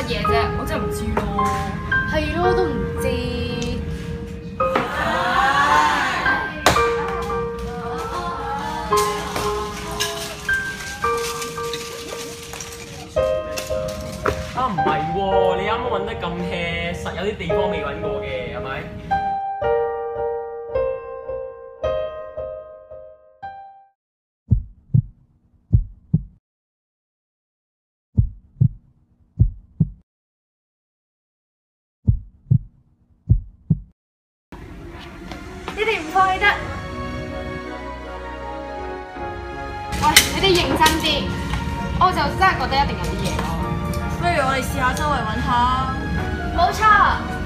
乜嘢啫？我真係唔知咯。係咯，都唔知。啊，唔係喎，你啱啱揾得咁 hea，實有啲地方未揾過嘅，係咪？你哋唔放棄得。喂，你哋認真啲，我就真係覺得一定有啲嘢咯。不如我哋試下周圍揾下。冇錯，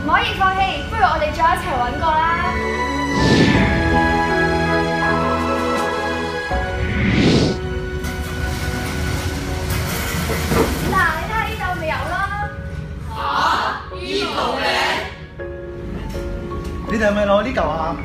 唔可以放棄，不如我哋再一齊揾過啦。嗱，你睇下呢度咪有咯。呢度嘅？你哋係咪攞呢嚿啊？